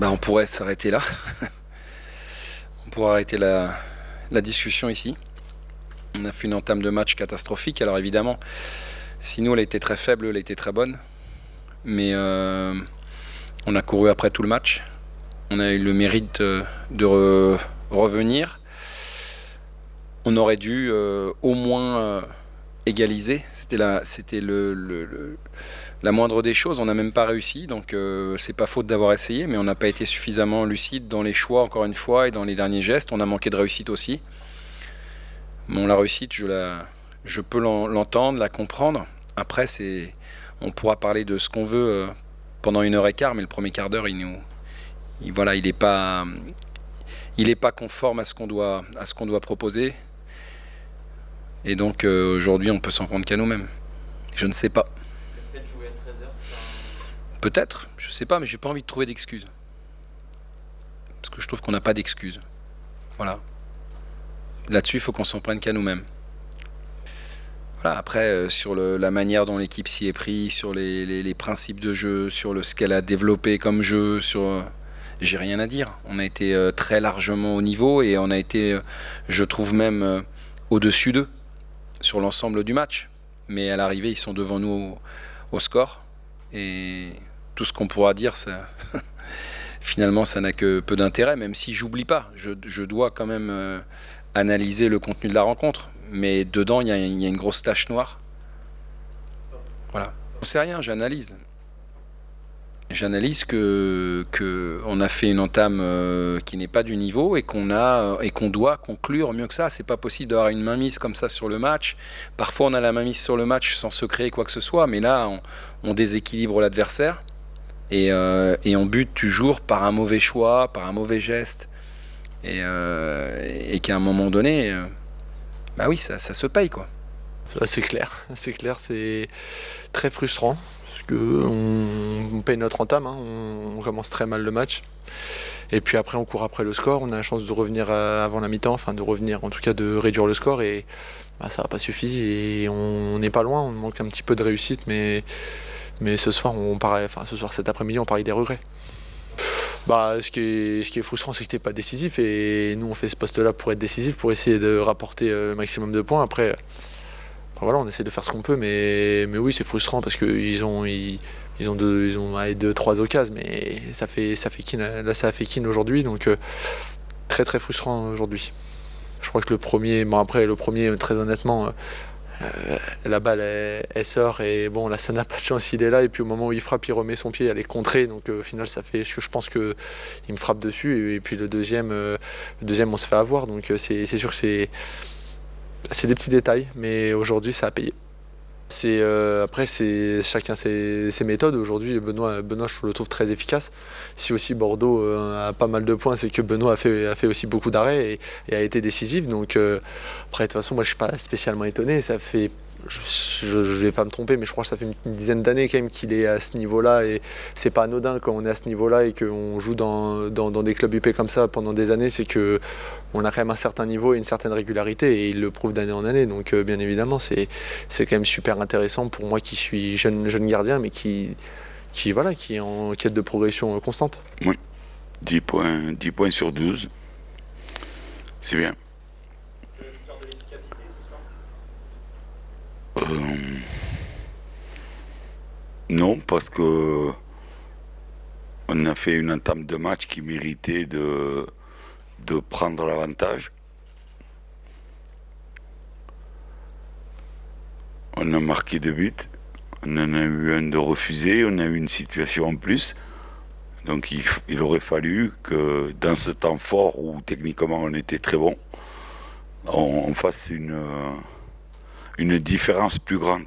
On pourrait s'arrêter là. On pourrait arrêter la discussion ici. On a fait une entame de match catastrophique. Alors évidemment, si nous elle a été très faible, elle a été très bonne. Mais on a couru après tout le match. On a eu le mérite de revenir. On aurait dû au moins égaliser. C'était la moindre des choses. On n'a même pas réussi. Donc c'est pas faute d'avoir essayé, mais on n'a pas été suffisamment lucide dans les choix, encore une fois, et dans les derniers gestes. On a manqué de réussite aussi. Bon, la réussite, je peux l'entendre, la comprendre. Après, on pourra parler de ce qu'on veut pendant 1h15, mais le premier quart d'heure, il n'est pas conforme à ce qu'on doit proposer. Et donc aujourd'hui, on peut s'en prendre qu'à nous-mêmes. Je ne sais pas. Le fait de jouer à 13h, Peut-être, je sais pas, mais j'ai pas envie de trouver d'excuses. Parce que je trouve qu'on n'a pas d'excuses. Voilà. Là-dessus, il faut qu'on s'en prenne qu'à nous-mêmes. Voilà, après, sur la manière dont l'équipe s'y est prise, sur les principes de jeu, sur ce qu'elle a développé comme jeu, j'ai rien à dire. On a été très largement au niveau et on a été, je trouve même, au-dessus d'eux sur l'ensemble du match. Mais à l'arrivée, ils sont devant nous au score. Et tout ce qu'on pourra dire, ça, finalement, ça n'a que peu d'intérêt, même si j'oublie pas. Je dois quand même analyser le contenu de la rencontre. Mais dedans, il y a une grosse tache noire. Voilà. On sait rien, j'analyse. J'analyse que on a fait une entame qui n'est pas du niveau et qu'on doit conclure mieux que ça. C'est pas possible d'avoir une mainmise comme ça sur le match. Parfois on a la mainmise sur le match sans se créer quoi que ce soit, mais là on déséquilibre l'adversaire et on bute toujours par un mauvais choix, par un mauvais geste et qu'à un moment donné, bah oui, ça se paye quoi. C'est clair, c'est très frustrant. Parce qu'on paye notre entame, hein, on commence très mal le match. Et puis après on court après le score, on a la chance de revenir avant la mi-temps, enfin de revenir en tout cas de réduire le score et ça n'a pas suffi et on n'est pas loin, on manque un petit peu de réussite mais ce soir cet après-midi on parie des regrets. Ce qui est frustrant c'est que t'es pas décisif et nous on fait ce poste-là pour être décisif, pour essayer de rapporter le maximum de points. Après voilà, on essaie de faire ce qu'on peut, mais oui, c'est frustrant parce qu'ils ont 2-3 occasions, mais ça fait kin, là ça a fait kin aujourd'hui, donc très très frustrant aujourd'hui. Je crois que le premier, très honnêtement, la balle elle sort et bon là ça n'a pas de chance, il est là et puis au moment où il frappe il remet son pied, elle est contrée, donc au final ça fait, je pense que il me frappe dessus et puis le deuxième on se fait avoir, donc c'est sûr que c'est des petits détails, mais aujourd'hui ça a payé. Après c'est chacun ses méthodes. Aujourd'hui Benoît je le trouve très efficace. Si aussi Bordeaux a pas mal de points, c'est que Benoît a fait aussi beaucoup d'arrêts et a été décisif. Donc après de toute façon moi je suis pas spécialement étonné. Ça fait, je vais pas me tromper, mais je crois que ça fait une dizaine d'années quand même qu'il est à ce niveau-là et c'est pas anodin quand on est à ce niveau-là et qu'on joue dans des clubs UP comme ça pendant des années, c'est que on a quand même un certain niveau et une certaine régularité et il le prouve d'année en année, donc bien évidemment c'est quand même super intéressant pour moi qui suis jeune gardien mais qui est en quête de progression constante. Oui, 10 points sur 12, c'est bien. c'est la victoire de l'efficacité ce soir. Non, parce que on a fait une entame de match qui méritait de prendre l'avantage. On a marqué 2 buts, on en a eu un de refusé, on a eu une situation en plus. Donc il aurait fallu que dans ce temps fort où techniquement on était très bon, on fasse une différence plus grande.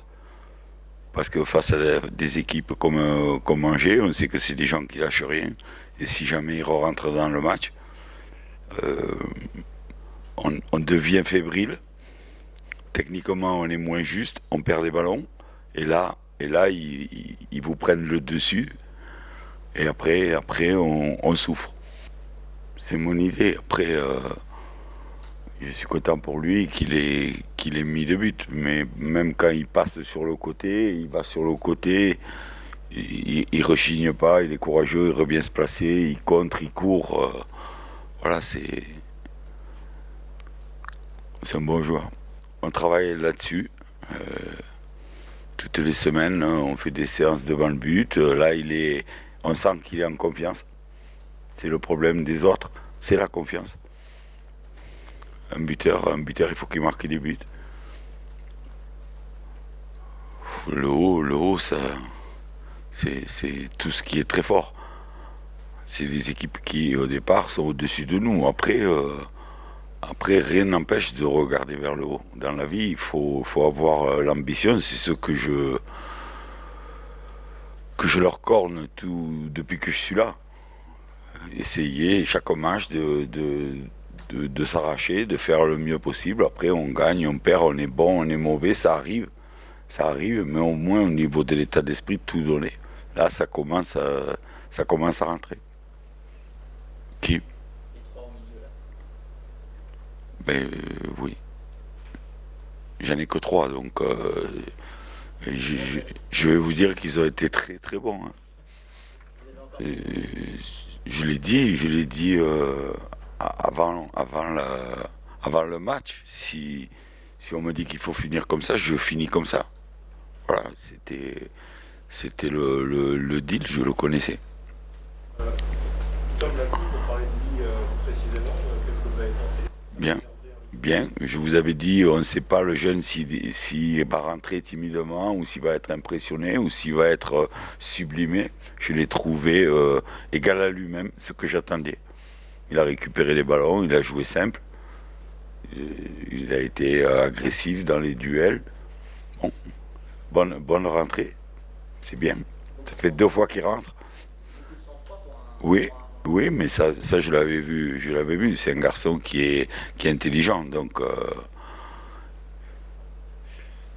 Parce que face à des équipes comme Angers, on sait que c'est des gens qui lâchent rien. Et si jamais ils rentrent dans le match, on devient fébrile. Techniquement, on est moins juste, on perd des ballons. Et là ils vous prennent le dessus. Et après on souffre. C'est mon idée. Après, je suis content pour lui qu'il ait mis 2 buts. Mais même quand il passe sur le côté, il va sur le côté, il rechigne pas, il est courageux, il veut bien se placer, il contre, il court. Voilà, c'est un bon joueur. On travaille là-dessus. Toutes les semaines, on fait des séances devant le but. Là, on sent qu'il est en confiance. C'est le problème des autres, c'est la confiance. Un buteur, il faut qu'il marque des buts. Le haut, ça, c'est tout ce qui est très fort. C'est des équipes qui, au départ, sont au-dessus de nous. Après, rien n'empêche de regarder vers le haut. Dans la vie, il faut avoir l'ambition. C'est ce que je leur corne depuis que je suis là. Essayer chaque match de s'arracher, de faire le mieux possible. Après, on gagne, on perd, on est bon, on est mauvais, ça arrive, mais au moins au niveau de l'état d'esprit, tout donner. Là, ça commence à rentrer. Qui? Les trois au milieu là. Oui. J'en ai que 3, donc je vais vous dire qu'ils ont été très très bons. Hein. Je l'ai dit avant le match. Si on me dit qu'il faut finir comme ça, je finis comme ça. Voilà, c'était le deal, je le connaissais. Tom l'a dit, pour parler de lui précisément, qu'est-ce que vous avez pensé? Bien, je vous avais dit, on ne sait pas le jeune s'il va rentrer timidement ou s'il va être impressionné ou s'il va être sublimé. Je l'ai trouvé égal à lui-même, ce que j'attendais. Il a récupéré les ballons, il a joué simple, il a été agressif dans les duels. Bonne rentrée, c'est bien. Ça fait 2 fois qu'il rentre. Oui, mais ça je l'avais vu. C'est un garçon qui est intelligent, donc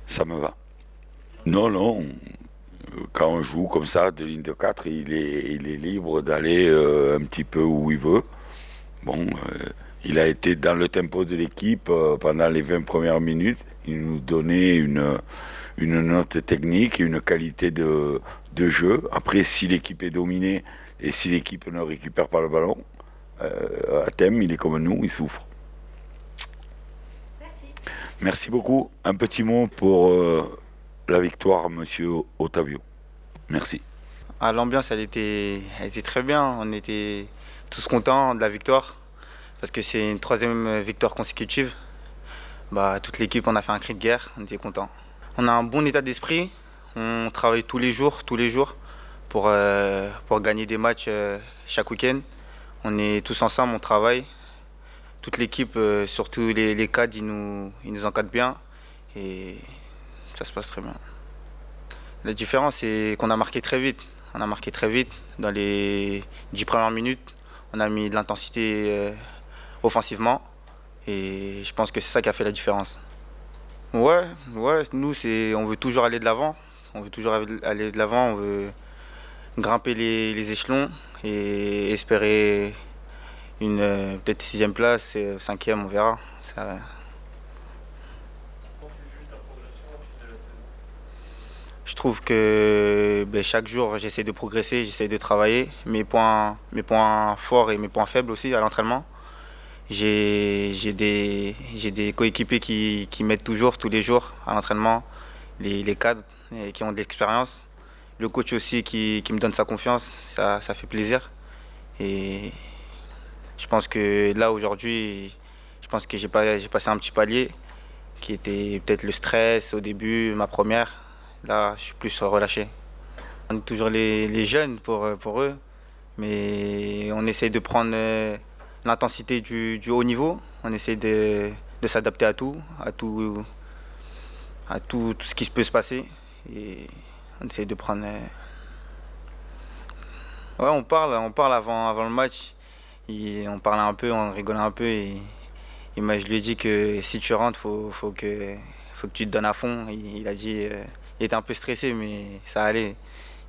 ça me va. Non. Quand on joue comme ça, de ligne de 4, il est libre d'aller un petit peu où il veut. Bon, il a été dans le tempo de l'équipe pendant les 20 premières minutes. Il nous donnait une note technique, une qualité de jeu. Après, si l'équipe est dominée, et si l'équipe ne récupère pas le ballon, à thème, il est comme nous, il souffre. Merci beaucoup. Un petit mot pour la victoire, monsieur Ottavio. Merci. L'ambiance, elle était très bien. On était tous contents de la victoire parce que c'est une 3e victoire consécutive. Toute l'équipe, on a fait un cri de guerre. On était contents. On a un bon état d'esprit. On travaille tous les jours pour gagner des matchs chaque week-end. On est tous ensemble, on travaille. Toute l'équipe, surtout les cadres, ils nous encadrent bien et ça se passe très bien. La différence, c'est qu'on a marqué très vite. On a marqué très vite. Dans les 10 premières minutes, on a mis de l'intensité offensivement et je pense que c'est ça qui a fait la différence. Ouais, nous, on veut toujours aller de l'avant. On veut grimper les échelons et espérer une peut-être 6e place, 5e, on verra. Ça... Je trouve que chaque jour j'essaie de progresser, j'essaie de travailler. Mes points forts et mes points faibles aussi à l'entraînement. J'ai des coéquipiers qui m'aident toujours, tous les jours à l'entraînement, les cadres qui ont de l'expérience. Le coach aussi qui me donne sa confiance, ça fait plaisir. Et je pense que là aujourd'hui, j'ai passé un petit palier qui était peut-être le stress au début, ma première. Là, je suis plus relâché. On est toujours les jeunes pour eux, mais on essaie de prendre l'intensité du haut niveau. On essaie de s'adapter à tout ce qui peut se passer. Et on essaie de prendre... Ouais, on parle avant le match. On parlait un peu, on rigolait un peu. Et moi, je lui ai dit que si tu rentres, faut que tu te donnes à fond. Il a dit... il était un peu stressé, mais ça allait.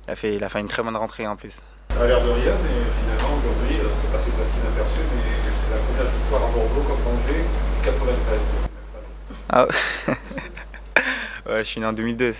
Il a fait une très bonne rentrée en plus. Ça a l'air de rien, mais finalement, aujourd'hui, c'est passé presque inaperçu, mais c'est la première victoire à Bordeaux contre Angers, 93. Ah ouais, je suis né en 2002.